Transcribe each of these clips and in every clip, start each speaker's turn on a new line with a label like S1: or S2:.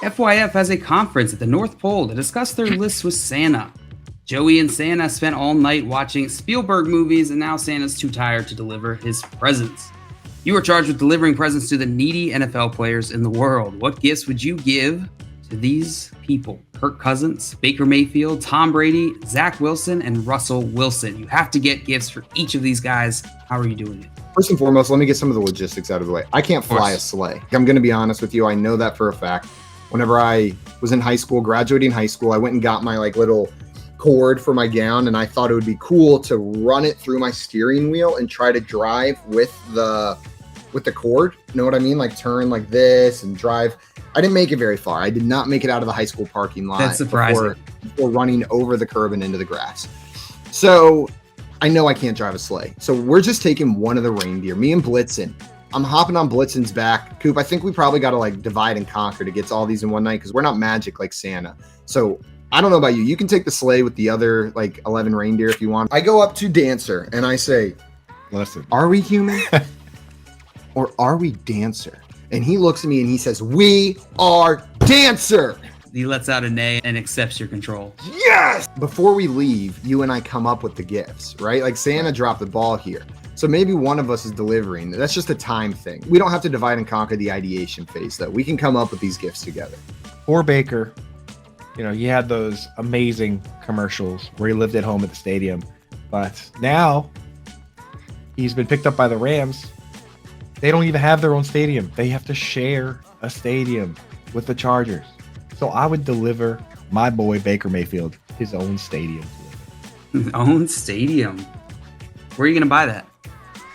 S1: FYF has a conference at the North Pole to discuss their lists with Santa. Joey and Santa spent all night watching Spielberg movies, and now Santa's too tired to deliver his presents. You are charged with delivering presents to the needy NFL players in the world. What gifts would you give to these people? Kirk Cousins, Baker Mayfield, Tom Brady, Zach Wilson, and Russell Wilson. You have to get gifts for each of these guys. How are you doing it?
S2: First and foremost, let me get some of the logistics out of the way. I can't fly a sleigh. I'm going to be honest with you. I know that for a fact. Whenever I was in high school, graduating high school, I went and got my little cord for my gown, and I thought it would be cool to run it through my steering wheel and try to drive with the cord. You know what I mean? Like turn like this and drive. I didn't make it very far. I did not make it out of the high school parking lot.
S1: That's surprising.
S2: Before running over the curb and into the grass. So I know I can't drive a sleigh. So we're just taking one of the reindeer, me and Blitzen. I'm hopping on Blitzen's back. Coop, I think we probably got to divide and conquer to get to all these in one night because we're not magic like Santa. So I don't know about you. You can take the sleigh with the other 11 reindeer if you want. I go up to Dancer and I say,
S3: listen,
S2: are we human or are we Dancer? And he looks at me and he says, we are Dancer.
S1: He lets out a neigh and accepts your control.
S2: Yes! Before we leave, you and I come up with the gifts, right? Like Santa dropped the ball here. So maybe one of us is delivering. That's just a time thing. We don't have to divide and conquer the ideation phase, though. We can come up with these gifts together.
S3: For Baker, he had those amazing commercials where he lived at home at the stadium. But now he's been picked up by the Rams. They don't even have their own stadium. They have to share a stadium with the Chargers. So I would deliver my boy Baker Mayfield his own stadium.
S1: His own stadium? Where are you going to buy that?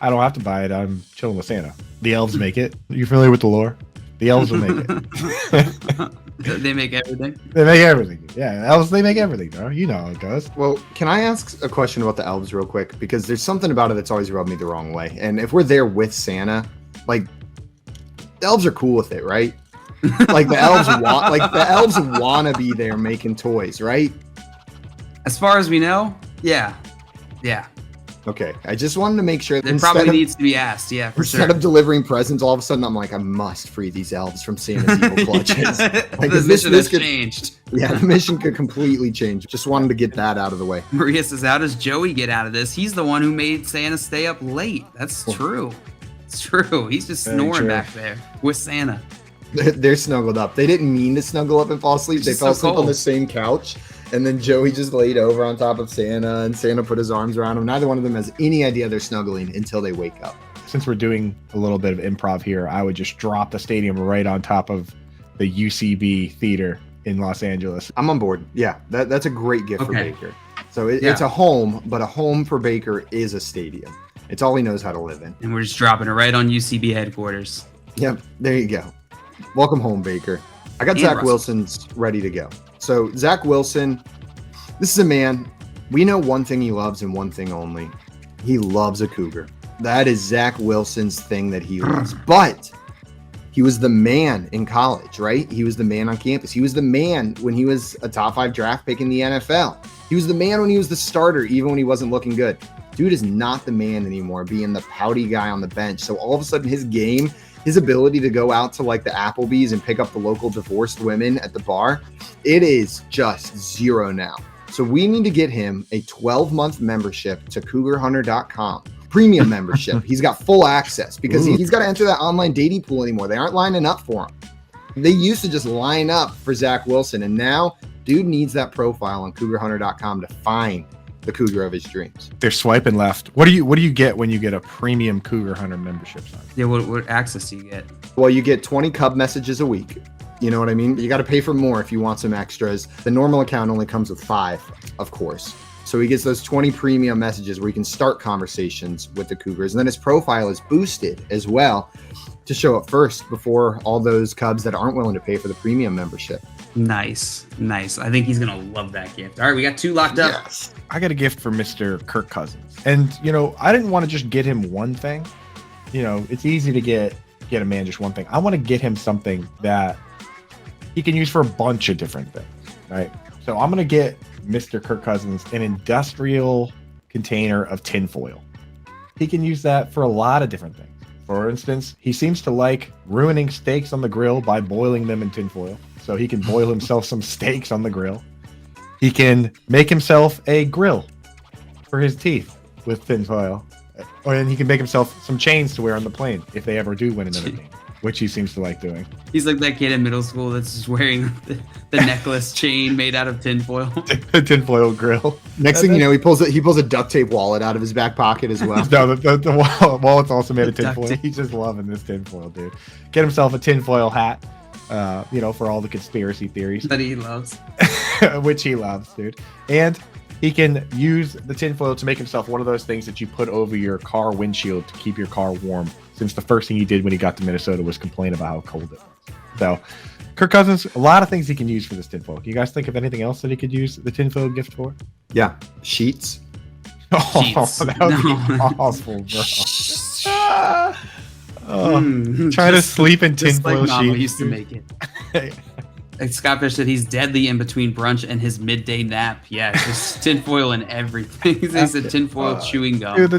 S3: I don't have to buy it. I'm chilling with Santa. The elves make it. You familiar with the lore? The elves will make it.
S1: They make everything?
S3: They make everything. Yeah, elves, they make everything, bro. You know how it goes.
S2: Well, can I ask a question about the elves real quick? Because there's something about it that's always rubbed me the wrong way. And if we're there with Santa, the elves are cool with it, right? The elves want to be there making toys, right?
S1: As far as we know, yeah.
S2: Okay, I just wanted to make sure that
S1: it probably needs to be asked, yeah, for sure.
S2: Instead of delivering presents, all of a sudden I'm I must free these elves from Santa's evil clutches.
S1: The mission has changed.
S2: Yeah, the mission could completely change. Just wanted to get that out of the way.
S1: Maria says, how does Joey get out of this? He's the one who made Santa stay up late. That's true. It's true. He's just snoring back there with Santa.
S2: They're snuggled up. They didn't mean to snuggle up and fall asleep. They fell asleep on the same couch. And then Joey just laid over on top of Santa, and Santa put his arms around him. Neither one of them has any idea they're snuggling until they wake up.
S3: Since we're doing a little bit of improv here, I would just drop the stadium right on top of the UCB theater in Los Angeles.
S2: I'm on board. Yeah, that's a great gift for Baker. So it's a home, but a home for Baker is a stadium. It's all he knows how to live in.
S1: And we're just dropping it right on UCB headquarters.
S2: Yep, there you go. Welcome home, Baker. I got Zach Wilson's ready to go. So Zach Wilson, this is a man, we know one thing he loves and one thing only. He loves a cougar. That is Zach Wilson's thing that he loves. But he was the man in college, right? He was the man on campus. He was the man when he was a top 5 draft pick in the NFL. He was the man when he was the starter, even when he wasn't looking good. Dude is not the man anymore, being the pouty guy on the bench. So all of a sudden his game, his ability to go out to the Applebee's and pick up the local divorced women at the bar, it is just zero now. So we need to get him a 12-month membership to CougarHunter.com. Premium membership. He's got full access because he's got to enter that online dating pool anymore. They aren't lining up for him. They used to just line up for Zach Wilson, and now dude needs that profile on CougarHunter.com to find the cougar of his dreams.
S3: They're swiping left. What do you get when you get a premium Cougar Hunter membership?
S1: Yeah, what access do you get?
S2: Well, you get 20 Cub messages a week. You know what I mean? You got to pay for more if you want some extras. The normal account only comes with 5, of course. So he gets those 20 premium messages where he can start conversations with the Cougars. And then his profile is boosted as well to show up first before all those Cubs that aren't willing to pay for the premium membership.
S1: Nice. I think he's going to love that gift. All right, we got 2 locked up.
S2: Yes.
S3: I got a gift for Mr. Kirk Cousins. And, I didn't want to just get him one thing. It's easy to get a man just one thing. I want to get him something that he can use for a bunch of different things, right? So I'm going to get Mr. Kirk Cousins an industrial container of tinfoil. He can use that for a lot of different things. For instance, he seems to like ruining steaks on the grill by boiling them in tinfoil. So he can boil himself some steaks on the grill. He can make himself a grill for his teeth with tinfoil. And he can make himself some chains to wear on the plane if they ever do win another game, which he seems to like doing.
S1: He's like that kid in middle school that's just wearing the necklace chain made out of tinfoil.
S3: Tinfoil grill.
S2: Next thing you know, he pulls a duct tape wallet out of his back pocket as well.
S3: No, the wallet's also made of tinfoil. He's just loving this tinfoil, dude. Get himself a tinfoil hat, for all the conspiracy theories.
S1: That he loves.
S3: Which he loves, dude. And he can use the tinfoil to make himself one of those things that you put over your car windshield to keep your car warm, since the first thing he did when he got to Minnesota was complain about how cold it was. So, Kirk Cousins, a lot of things he can use for this tinfoil. Can you guys think of anything else that he could use the tinfoil gift for?
S2: Yeah, sheets.
S3: Sheets. That would be awful, bro. Try to sleep in tinfoil
S1: like Mama
S3: sheets.
S1: Used to make it. Like Scott Fish said, he's deadly in between brunch and his midday nap. Yeah, just tinfoil and everything. He said tinfoil chewing gum.
S3: Dude,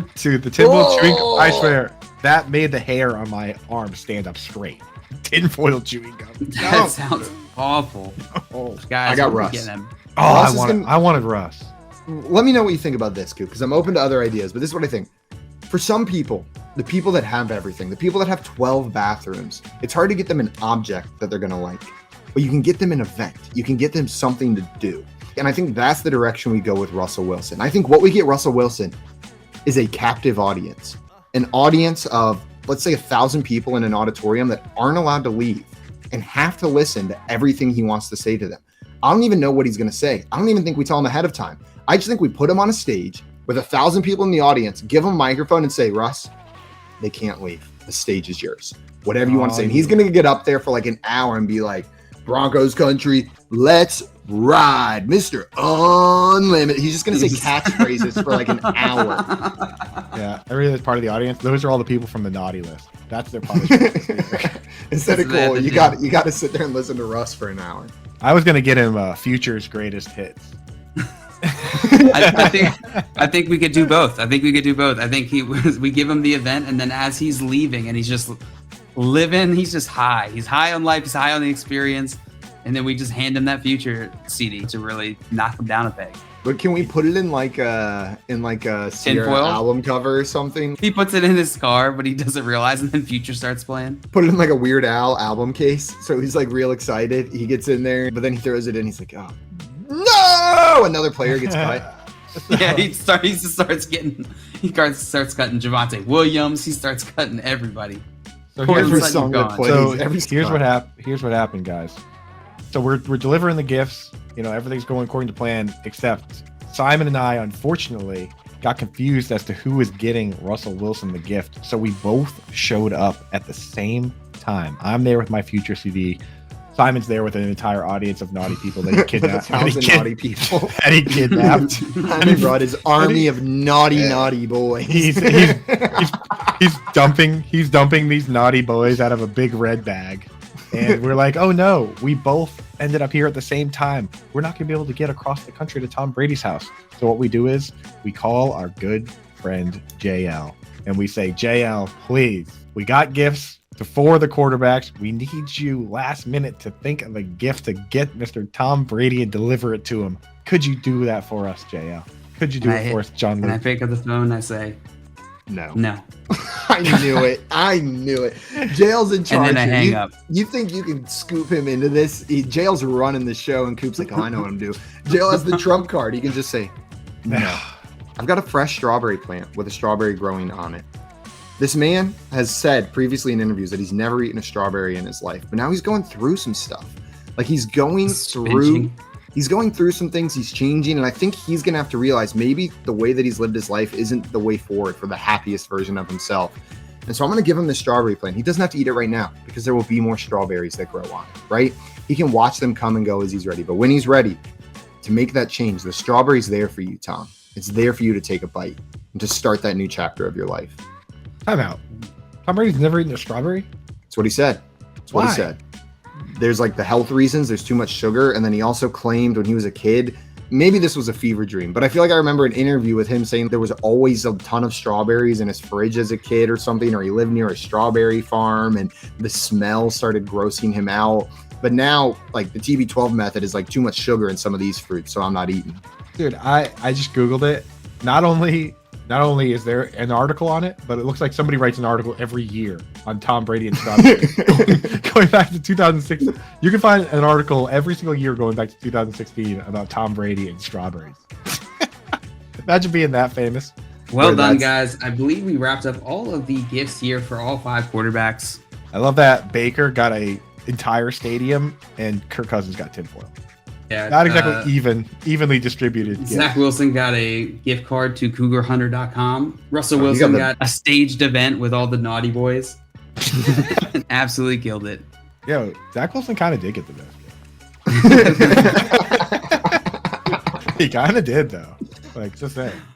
S3: the tinfoil chewing gum, I swear, that made the hair on my arm stand up straight. Tinfoil chewing gum.
S1: That sounds awful.
S3: Oh,
S2: I
S1: guys,
S2: got Russ.
S3: I wanted Russ.
S2: Let me know what you think about this, Coop, because I'm open to other ideas, but this is what I think. For some people, the people that have everything, the people that have 12 bathrooms, it's hard to get them an object that they're going to like. But you can get them an event. You can get them something to do. And I think that's the direction we go with Russell Wilson. I think what we get Russell Wilson is a captive audience. An audience of, let's say, 1,000 people in an auditorium that aren't allowed to leave and have to listen to everything he wants to say to them. I don't even know what he's going to say. I don't even think we tell him ahead of time. I just think we put him on a stage with 1,000 people in the audience, give him a microphone and say, Russ, they can't leave. The stage is yours. Whatever you want to say. And he's going to get up there for like an hour and be like, Broncos country, let's ride, Mr. Unlimited. He's just going to say catchphrases for like an hour.
S3: Yeah, everything that's part of the audience, those are all the people from the naughty list. That's their punishment.
S2: Instead of cool, you got to sit there and listen to Russ for an hour.
S3: I was going to get him Future's greatest hits.
S1: I think we could do both. I think we give him the event, and then as he's leaving and he's just living, he's just high. He's high on life. He's high on the experience, and then we just hand him that Future CD to really knock him down a peg.
S2: But can we put it in like a Sierra album cover or something?
S1: He puts it in his car, but he doesn't realize, and then Future starts playing.
S2: Put it in like a Weird Al album case, so he's like real excited. He gets in there, but then he throws it in. He's like, oh no! Another player gets cut.
S1: Yeah, he starts cutting Javonte Williams. He starts cutting everybody.
S3: So here's what happened, guys. So we're delivering the gifts. Everything's going according to plan, except Simon and I, unfortunately, got confused as to who was getting Russell Wilson the gift. So we both showed up at the same time. I'm there with my Future CD. Simon's there with an entire audience of naughty people that he kidnapped.
S2: Naughty people
S3: that he kidnapped.
S2: Simon brought his army of naughty boys.
S3: He's dumping these naughty boys out of a big red bag. And we're like, oh no, we both ended up here at the same time. We're not going to be able to get across the country to Tom Brady's house. So what we do is we call our good friend JL and we say, JL, please, we got gifts to 4 of the quarterbacks. We need you last minute to think of a gift to get Mr. Tom Brady and deliver it to him. Could you do that for us, JL? Could you do it for us, John Luke?
S1: And I pick up the phone and I say,
S2: No.
S1: I
S2: knew it. JL's in charge.
S1: And then I hang up.
S2: You think you can scoop him into this? JL's running the show, and Coop's like, oh, I know what I'm doing. JL has the trump card. He can just say, no. I've got a fresh strawberry plant with a strawberry growing on it. This man has said previously in interviews that he's never eaten a strawberry in his life, but now he's going through some stuff. Like he's going through some things, he's changing, and I think he's going to have to realize maybe the way that he's lived his life isn't the way forward for the happiest version of himself. And so I'm going to give him the strawberry plant. He doesn't have to eat it right now because there will be more strawberries that grow on it, right? He can watch them come and go as he's ready. But when he's ready to make that change, the strawberry's there for you, Tom. It's there for you to take a bite and to start that new chapter of your life.
S3: Time out. Tom Brady's never eaten a strawberry?
S2: That's what he said. What he said. There's like the health reasons. There's too much sugar. And then he also claimed when he was a kid, maybe this was a fever dream, but I feel like I remember an interview with him saying there was always a ton of strawberries in his fridge as a kid or something, or he lived near a strawberry farm and the smell started grossing him out. But now, like, the TB12 method is like too much sugar in some of these fruits, so I'm not eating.
S3: Dude, I just Googled it. Not only is there an article on it, but it looks like somebody writes an article every year on Tom Brady and strawberries. Going back to 2006. You can find an article every single year going back to 2016 about Tom Brady and strawberries. Imagine being that famous.
S1: Well done, guys. I believe we wrapped up all of the gifts here for all 5 quarterbacks.
S3: I love that Baker got a entire stadium and Kirk Cousins got tinfoil.
S1: Yeah,
S3: not exactly evenly distributed.
S1: Zach Wilson got a gift card to CougarHunter.com. Russell Wilson got a staged event with all the naughty boys. Absolutely killed it.
S3: Yo, Zach Wilson kind of did get the best. He kind of did, though. Like, just saying.